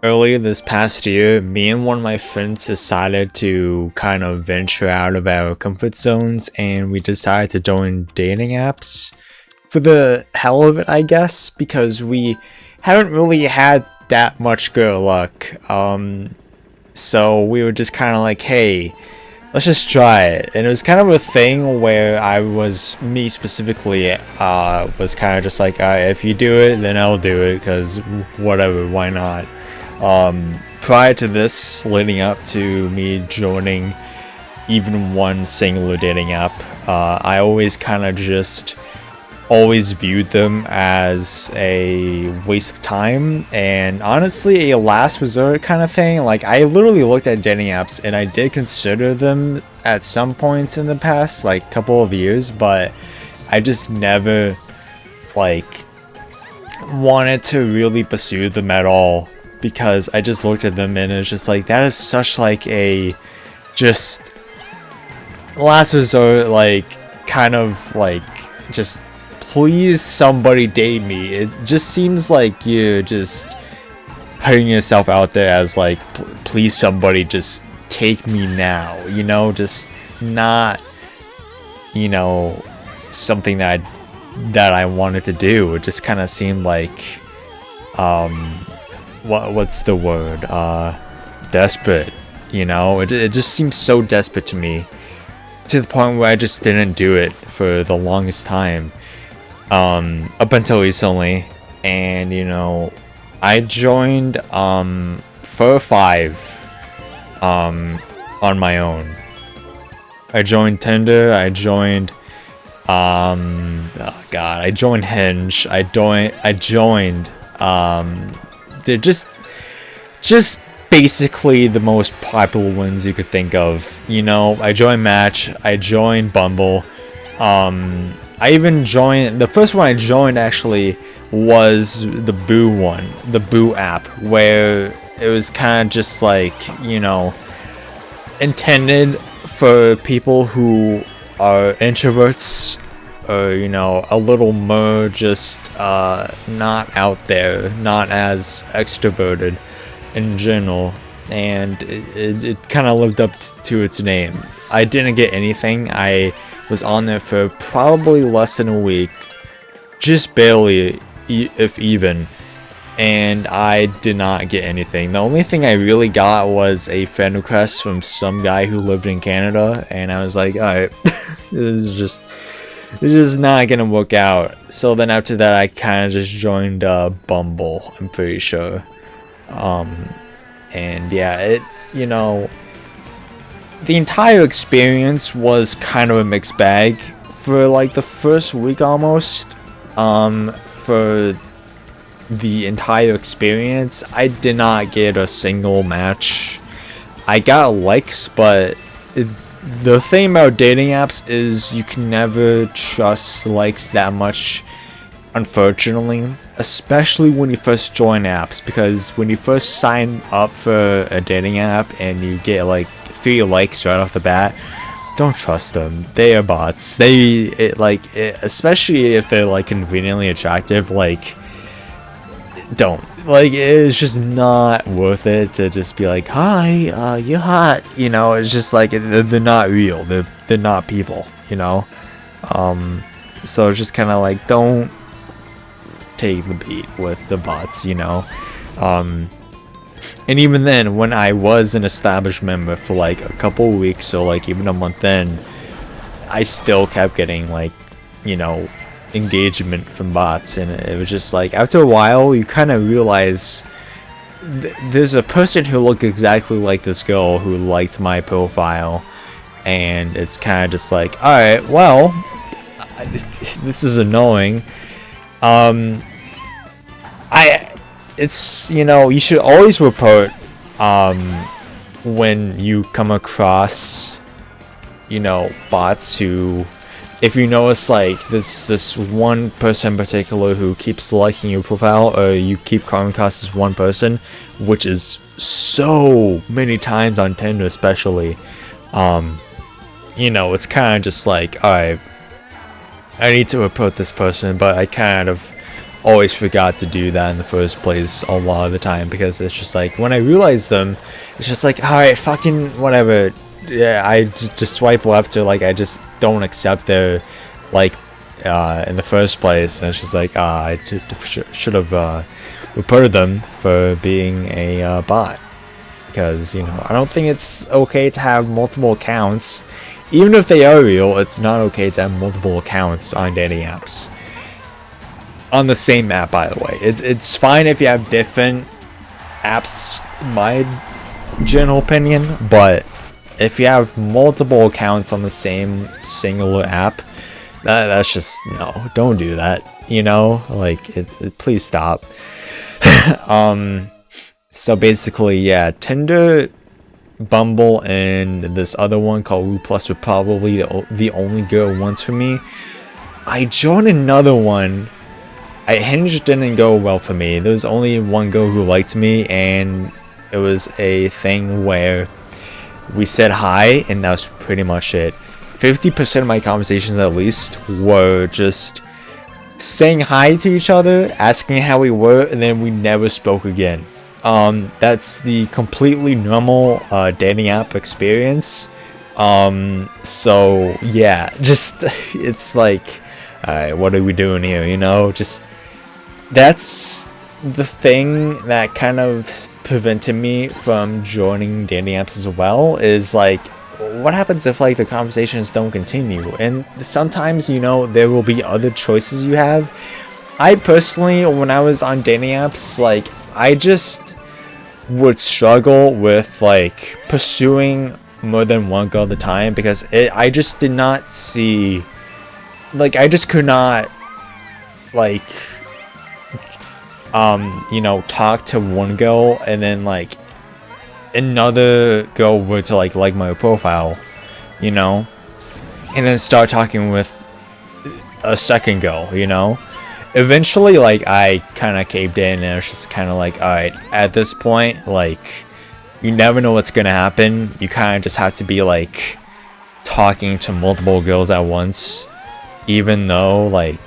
Earlier this past year, me and one of my friends decided to kind of venture out of our comfort zones and we decided to join dating apps for the hell of it, I guess, because we haven't really had that much good luck. So we were just kind of like, hey, let's just try it. And it was kind of a thing where me specifically, was kind of just like, if you do it, then I'll do it, because whatever, why not? Prior to this, leading up to me joining even one singular dating app, I always kind of just always viewed them as a waste of time and honestly a last resort kind of thing. Like, I literally looked at dating apps and I did consider them at some points in the past, like couple of years, but I just never like wanted to really pursue them at all, because I just looked at them and it's just like, that is such like a just last resort, like kind of like just please somebody date me. It just seems like you're just putting yourself out there as like, please somebody just take me now, you know, just not, you know, something that I wanted to do. It just kind of seemed like what's the word, desperate, you know. It just seems so desperate to me, to the point where I just didn't do it for the longest time, up until recently. And you know, I joined Fur 5 on my own. I joined Tinder, I joined oh god, I joined Hinge, I joined they're just basically the most popular ones you could think of. You know, I joined Match, I joined Bumble, I even joined, the first one I joined actually was the Boo one, the Boo app, where it was kind of just like, you know, intended for people who are introverts, or you know, a little more just not out there, not as extroverted in general. And it kind of lived up to its name. I didn't get anything. I was on there for probably less than a week, just barely, if even, and I did not get anything. The only thing I really got was a friend request from some guy who lived in Canada, and I was like, alright, it's just not gonna work out. So then after that, I kind of just joined Bumble, I'm pretty sure. And yeah, you know, the entire experience was kind of a mixed bag for like the first week almost. For the entire experience, I did not get a single match. I got likes, but the thing about dating apps is you can never trust likes that much, unfortunately, especially when you first join apps, because when you first sign up for a dating app and you get like 3 likes right off the bat, don't trust them. They are bots. Especially if they're like conveniently attractive, like, don't. Like, it's just not worth it to just be like, hi, you're hot, you know. It's just like, they're not real, they're not people, you know. So it's just kind of like, don't take the beat with the bots, you know. And even then, when I was an established member for like a couple weeks, or like even a month in, I still kept getting like, you know, engagement from bots. And it was just like, after a while you kind of realize there's a person who looked exactly like this girl who liked my profile, and it's kind of just like, alright, well, this is annoying. It's, you know, you should always report when you come across, you know, bots who, if you notice like this one person in particular who keeps liking your profile, or you keep coming across this one person, which is so many times on Tinder especially, you know, it's kind of just like, alright, I need to report this person, but I kind of always forgot to do that in the first place a lot of the time, because it's just like when I realize them, it's just like, all right, fucking whatever. Yeah, I just swipe left, or like I just don't accept their like in the first place, and it's just like I should have reported them for being a bot, because you know I don't think it's okay to have multiple accounts. Even if they are real, it's not okay to have multiple accounts on dating apps. On the same app, by the way. It's fine if you have different apps, my general opinion, but if you have multiple accounts on the same singular app, that's just, no, don't do that, you know? Like, please stop. So basically, yeah, Tinder, Bumble, and this other one called Woo Plus were probably the only good ones for me. I joined another one. Hinge didn't go well for me. There was only one girl who liked me, and it was a thing where we said hi, and that was pretty much it. 50% of my conversations, at least, were just saying hi to each other, asking how we were, and then we never spoke again. That's the completely normal dating app experience. So yeah, just it's like, alright, what are we doing here, you know? Just that's the thing that kind of prevented me from joining dating apps as well, is like, what happens if like the conversations don't continue? And sometimes, you know, there will be other choices you have. I personally, when I was on dating apps, like, I just would struggle with like pursuing more than one girl at the time, because I just did not see, like, I just could not like you know, talk to one girl and then like another girl were to like my profile, you know, and then start talking with a second girl, you know. Eventually, like, I kind of caved in, and it was just kind of like, alright, at this point, like, you never know what's gonna happen. You kind of just have to be like talking to multiple girls at once, even though, like,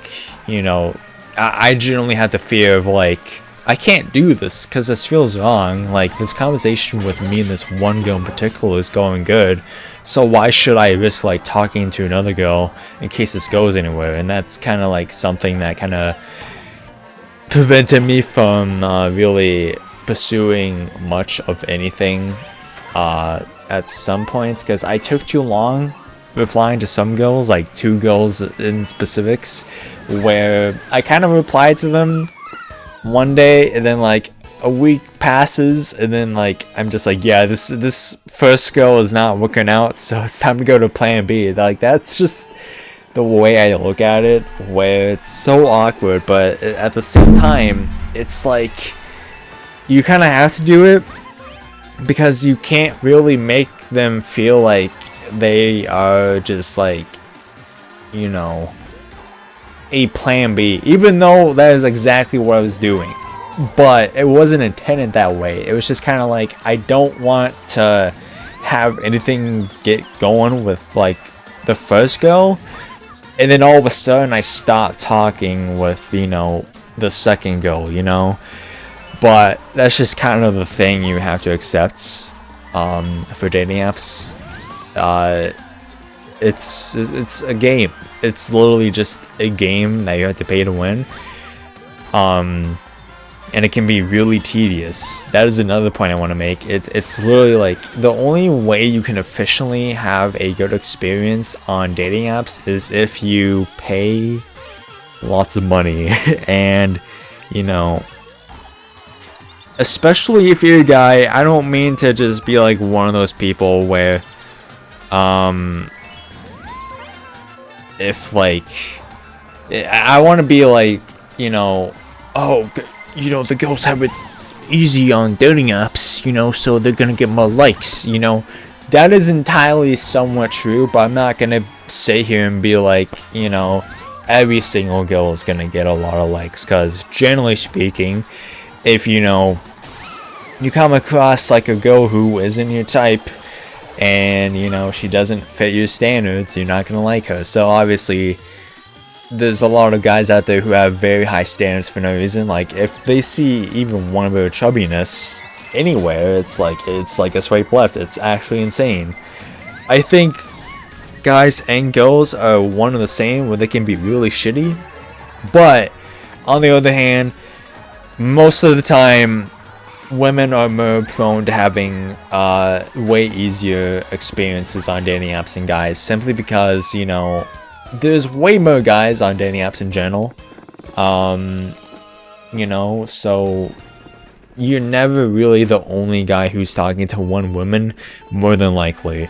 you know, I generally had the fear of like, I can't do this because this feels wrong. Like, this conversation with me and this one girl in particular is going good, so why should I risk like talking to another girl in case this goes anywhere? And that's kind of like something that kind of prevented me from really pursuing much of anything at some points, because I took too long replying to some girls, like 2 girls in specifics, where I kind of replied to them one day, and then like a week passes, and then like I'm just like, yeah, this first girl is not working out, so it's time to go to plan B. Like, that's just the way I look at it, where it's so awkward, but at the same time, it's like you kind of have to do it, because you can't really make them feel like they are just like, you know, a plan B, even though that is exactly what I was doing. But it wasn't intended that way. It was just kind of like, I don't want to have anything get going with like the first girl, and then all of a sudden I stop talking with, you know, the second girl, you know. But that's just kind of the thing you have to accept for dating apps. It's a game. It's literally just a game that you have to pay to win. And it can be really tedious. That is another point I want to make. It's literally like the only way you can efficiently have a good experience on dating apps is if you pay lots of money. And, you know, especially if you're a guy, I don't mean to just be like one of those people where if like I want to be like, you know, oh, you know, the girls have it easy on dating apps, you know, so they're gonna get more likes, you know. That is entirely somewhat true, but I'm not gonna sit here and be like, you know, every single girl is gonna get a lot of likes, because generally speaking, if, you know, you come across like a girl who isn't your type, and, you know, she doesn't fit your standards, you're not gonna like her. So obviously there's a lot of guys out there who have very high standards for no reason. Like if they see even one bit of chubbiness anywhere, it's like a swipe left. It's actually insane. I think guys and girls are one and the same, where they can be really shitty, but on the other hand, most of the time women are more prone to having way easier experiences on dating apps than guys, simply because, you know, there's way more guys on dating apps in general. You know, so you're never really the only guy who's talking to one woman, more than likely.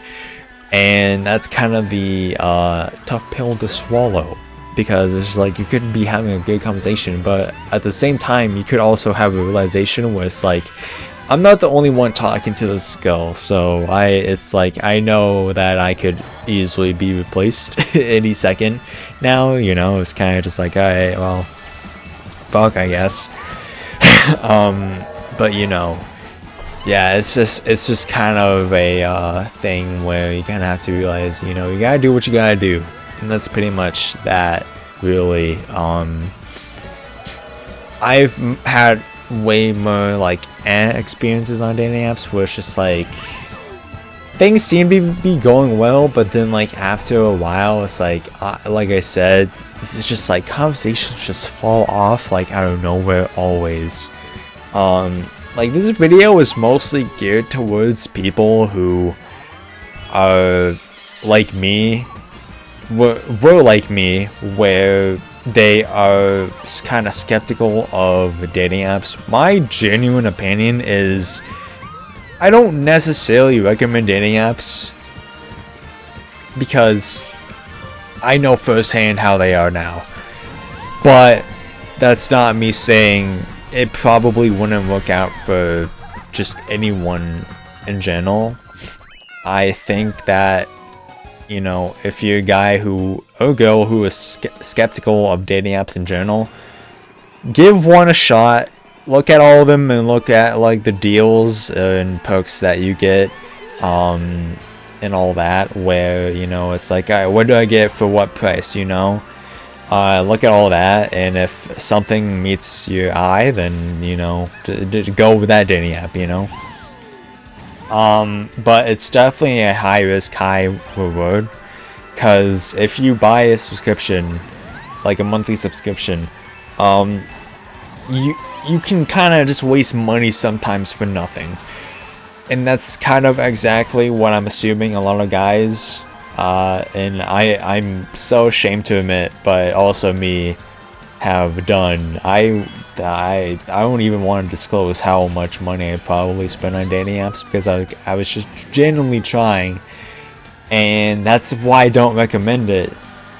And that's kind of the tough pill to swallow, because it's like you could be having a good conversation, but at the same time you could also have a realization where it's like, I'm not the only one talking to this girl, so it's like I know that I could easily be replaced any second now, you know. It's kind of just like, alright, well, fuck, I guess. But you know, yeah, it's just kind of a thing where you kind of have to realize, you know, you gotta do what you gotta do, and that's pretty much that, really. I've had way more like experiences on dating apps where it's just like things seem to be going well, but then like after a while it's like I said, this is just like conversations just fall off like out of nowhere always. Like this video is mostly geared towards people who are like me, were like me, where they are kind of skeptical of dating apps. My genuine opinion is I don't necessarily recommend dating apps, because I know firsthand how they are now. But that's not me saying it probably wouldn't work out for just anyone in general. I think that, you know, if you're a guy or a girl who is skeptical of dating apps in general, give one a shot. Look at all of them and look at like the deals and perks that you get, and all that, where, you know, it's like, alright, what do I get for what price, you know? Look at all that, and if something meets your eye, then, you know, go with that dating app, you know? But it's definitely a high risk, high reward, because if you buy a subscription, like a monthly subscription, you can kind of just waste money sometimes for nothing. And that's kind of exactly what I'm assuming a lot of guys, and I'm so ashamed to admit, but also me, have done. I don't even want to disclose how much money I probably spent on dating apps, because I was just genuinely trying, and that's why I don't recommend it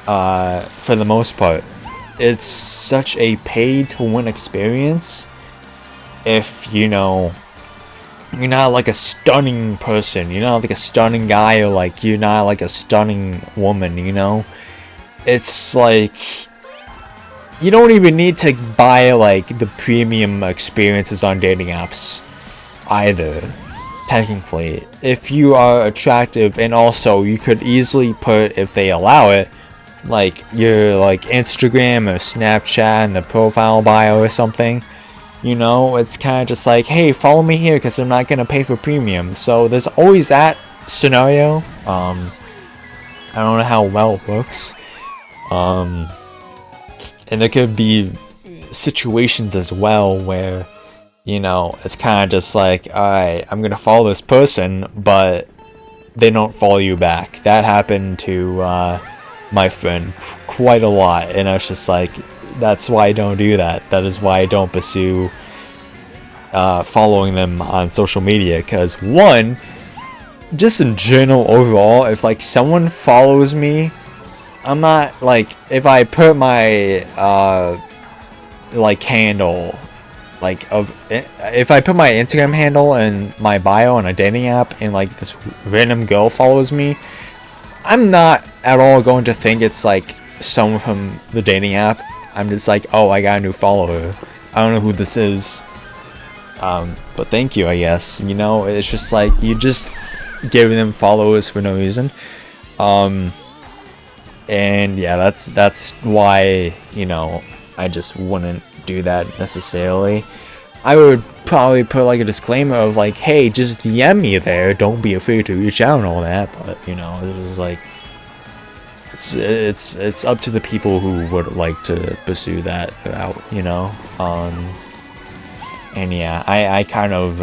for the most part. It's such a pay to win experience if, you know, you're not like a stunning person, you're not like a stunning guy, or like you're not like a stunning woman, you know? It's like you don't even need to buy like the premium experiences on dating apps either, technically. If you are attractive, and also you could easily put, if they allow it, like your like Instagram or Snapchat in the profile bio or something, you know, it's kind of just like, hey, follow me here because I'm not gonna pay for premium. So there's always that scenario. I don't know how well it works, and there could be situations as well where, you know, it's kind of just like, alright, I'm gonna follow this person, but they don't follow you back. That happened to my friend quite a lot, and I was just like, that's why I don't do that. That is why I don't pursue following them on social media, because one, just in general overall, if like someone follows me, I'm not like, if I put my like handle, like if I put my Instagram handle and my bio on a dating app and like this random girl follows me, I'm not at all going to think it's like someone from the dating app. I'm just like, oh, I got a new follower, I don't know who this is, but thank you, I guess. You know, it's just like, you just giving them followers for no reason. And yeah, that's why, you know, I just wouldn't do that necessarily. I would probably put like a disclaimer of like, hey, just DM me there, don't be afraid to reach out and all that. But you know, it was like, it's up to the people who would like to pursue that out, you know. And yeah, I kind of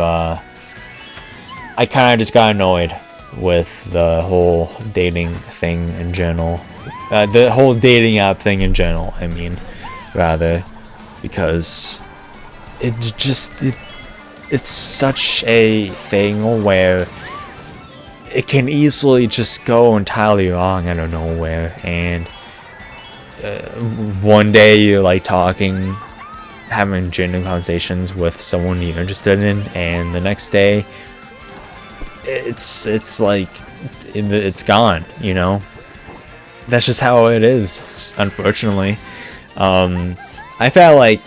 just got annoyed with the whole dating thing in general, the whole dating app thing in general. I mean, rather, because it's such a thing where it can easily just go entirely wrong out of nowhere, and one day you're like talking, having genuine conversations with someone you're interested in, and the next day it's like it's gone, you know. That's just how it is, unfortunately. I've had like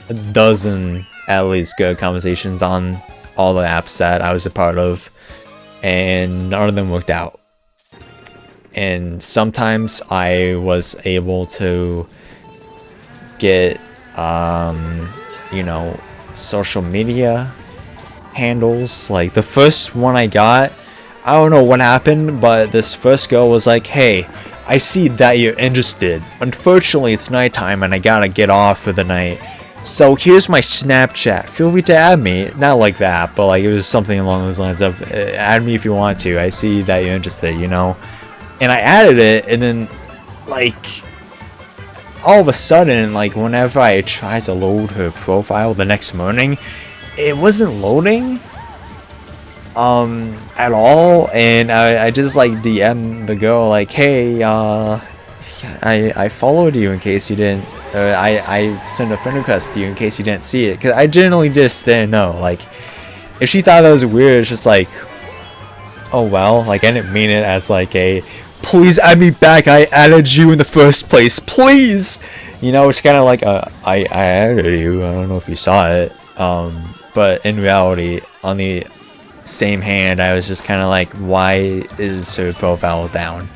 a dozen at least good conversations on all the apps that I was a part of, and none of them worked out. And sometimes I was able to get you know, social media handles. Like the first one I got, I don't know what happened, but this first girl was like, hey, I see that you're interested. Unfortunately, it's nighttime and I gotta get off for the night. So here's my Snapchat. Feel free to add me. Not like that, but like it was something along those lines of add me if you want to. I see that you're interested, you know. And I added it, and then like all of a sudden, like whenever I tried to load her profile the next morning, it wasn't loading at all. And I just like DM the girl like, hey, I followed you in case you didn't, I sent a friend request to you in case you didn't see it, because I generally just didn't know. Like if she thought that was weird, it's just like, oh well, like I didn't mean it as like a please add me back, I added you in the first place, please, you know. It's kind of like I added you, I don't know if you saw it, but in reality, on the same hand, I was just kind of like, why is her profile down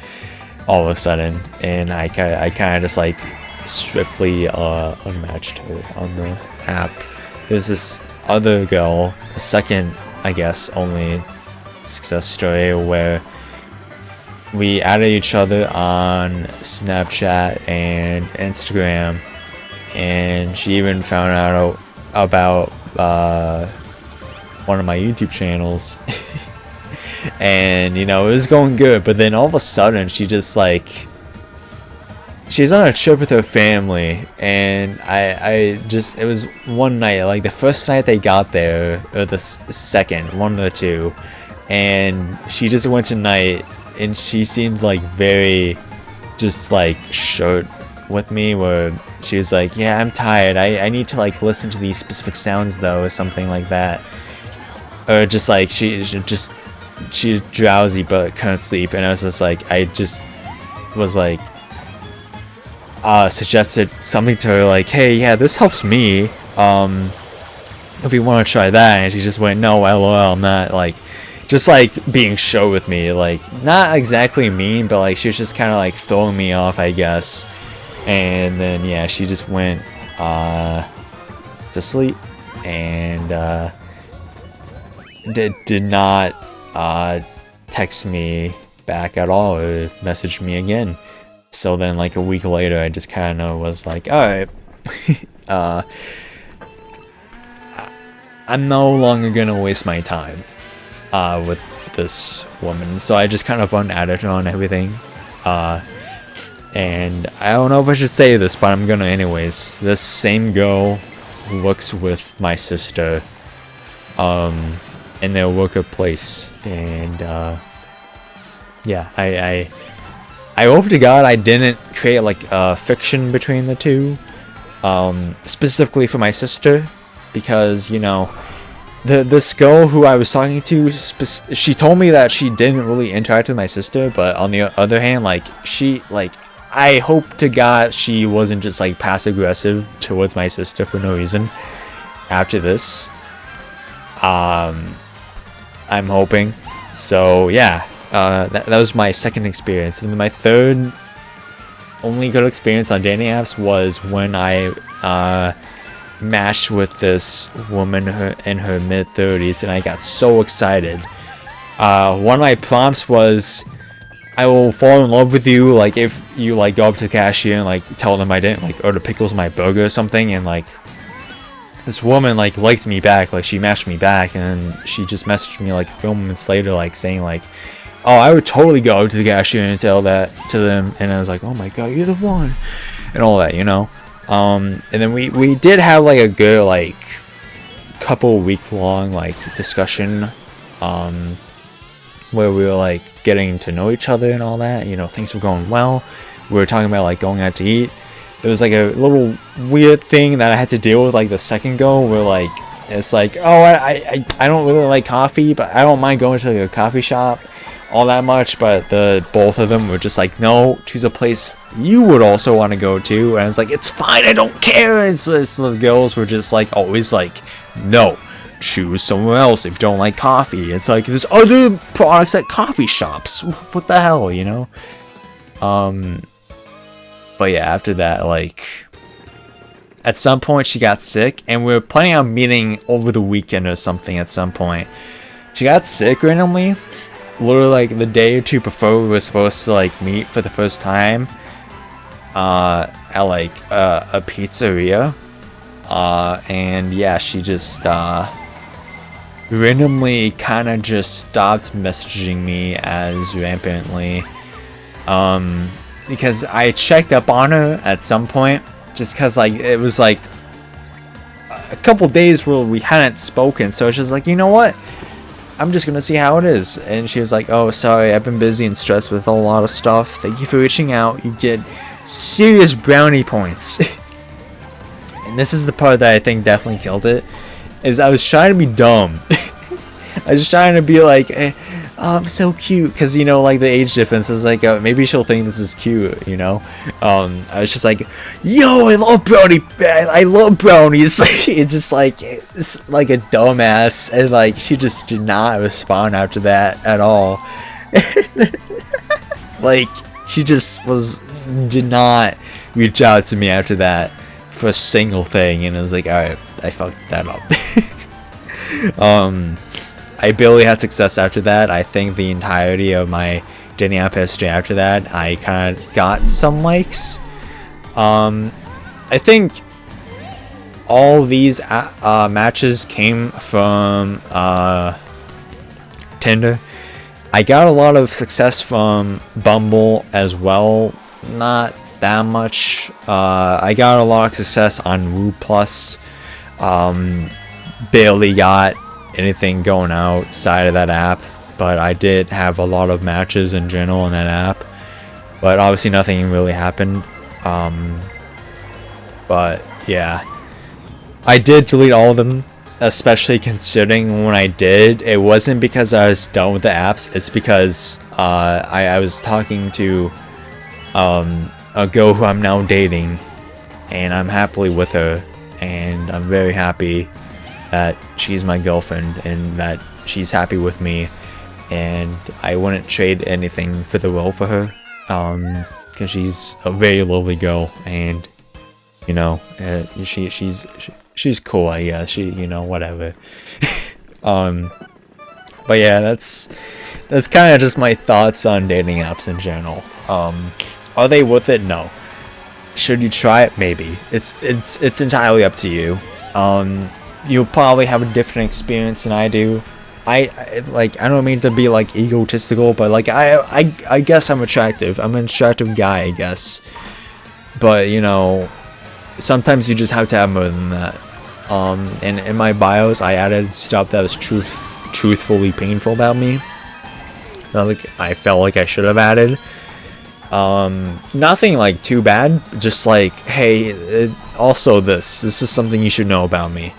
all of a sudden? And I kind of just like swiftly unmatched her on the app. There's this other girl, a second, I guess, only success story, where we added each other on Snapchat and Instagram, and she even found out about one of my YouTube channels. And you know, it was going good, but then all of a sudden she just like, she's on a trip with her family, and I just, it was one night, like the first night they got there, or the second, one of the two, and she just went tonight, and she seemed like very just like short with me, where she was like, yeah, I'm tired, I need to like listen to these specific sounds though, or something like that. Or just like she's drowsy but couldn't sleep, and I was just like, I just was like suggested something to her like, hey, yeah, this helps me, if you want to try that, and she just went, no, lol, I'm not, like just like being short with me, like not exactly mean, but like she was just kind of like throwing me off, I guess. And then yeah, she just went to sleep, and did not text me back at all or message me again. So then like a week later, I just kind of was like, alright, I'm no longer gonna waste my time with this woman. So I just kind of unadded her on everything, and I don't know if I should say this, but I'm gonna anyways. This same girl works with my sister in their workplace, and yeah, I hope to God I didn't create like a fiction between the two, specifically for my sister, because you know, this girl who I was talking to, she told me that she didn't really interact with my sister, but on the other hand, like she, like, I hope to God she wasn't just like passive aggressive towards my sister for no reason after this. I'm hoping. So yeah, that was my second experience. And my third only good experience on dating apps was when I matched with this woman in her mid-30s, and I got so excited. One of my prompts was, I will fall in love with you, like, if you, like, go up to the cashier and, like, tell them I didn't, like, order pickles in my burger or something. And, like, this woman, like, liked me back, like, she matched me back, and she just messaged me, like, a few moments later, like, saying, like, oh, I would totally go to the cashier and tell that to them. And I was like, oh my god, you're the one, and all that, you know. And then we did have, like, a good, like, couple week long, like, discussion, where we were, like, getting to know each other and all that. You know, things were going well. We were talking about, like, going out to eat. There was, like, a little weird thing that I had to deal with, like, the second go, where, like, it's like, oh, I don't really like coffee, but I don't mind going to, like, a coffee shop all that much. But both of them were just like, no, choose a place you would also want to go to. And I was like, it's fine, I don't care. And so the girls were just, like, always like, no, choose somewhere else if you don't like coffee. It's like, there's other products at coffee shops. What the hell, you know? But yeah, after that, like, at some point she got sick, and we were planning on meeting over the weekend or something at some point. She got sick randomly, literally, like, the day or two before we were supposed to, like, meet for the first time, at, like, a pizzeria. And yeah, she just, randomly kind of just stopped messaging me as rampantly, because I checked up on her at some point, just because, like, it was like a couple days where we hadn't spoken, so it's just like, you know what, I'm just gonna see how it is. And she was like, oh, sorry, I've been busy and stressed with a lot of stuff, thank you for reaching out, you get serious brownie points. And this is the part that I think definitely killed it, is I was trying to be dumb. I was trying to be like, oh, I'm so cute, because, you know, like, the age difference is like, maybe she'll think this is cute, you know. I was just like, yo, I love brownies. It's just like, it's like a dumbass, and, like, she just did not respond after that at all. Like, she just did not reach out to me after that for a single thing, and I was like, alright, I fucked that up. I barely had success after that. I think the entirety of my dating app history after that, I kind of got some likes. I think all these matches came from Tinder. I got a lot of success from Bumble as well. Not that much. I got a lot of success on Woo Plus. Barely got anything going outside of that app, but I did have a lot of matches in general in that app, but obviously nothing really happened. But yeah, I did delete all of them, especially considering when I did, it wasn't because I was done with the apps, it's because I was talking to a girl who I'm now dating, and I'm happily with her, and I'm very happy that she's my girlfriend and that she's happy with me, and I wouldn't trade anything for the world for her, because she's a very lovely girl, and, you know, she's cool, I guess. She, you know, whatever. But yeah, that's kind of just my thoughts on dating apps in general. Are they worth it? No. Should you try it? Maybe. It's entirely up to you. You'll probably have a different experience than I do. I don't mean to be, like, egotistical, but, like, I guess I'm attractive. I'm an attractive guy, I guess. But, you know, sometimes you just have to have more than that. And in my bios, I added stuff that was truthfully painful about me. Like, I felt like I should have added. Nothing, like, too bad. Just like, hey, also this is something you should know about me.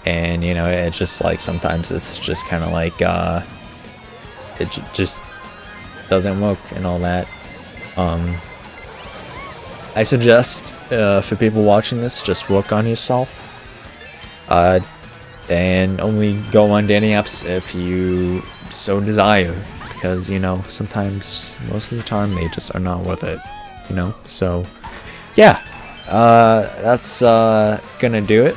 And, you know, it's just like, sometimes it's just kind of like, it just doesn't work and all that. I suggest, for people watching this, just work on yourself. And only go on dating apps if you so desire. Because, you know, sometimes, most of the time, they just are not worth it. you know. So yeah, that's gonna do it.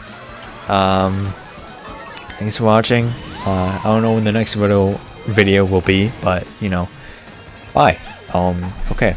Thanks for watching. I don't know when the next video will be, but you know, bye. Okay.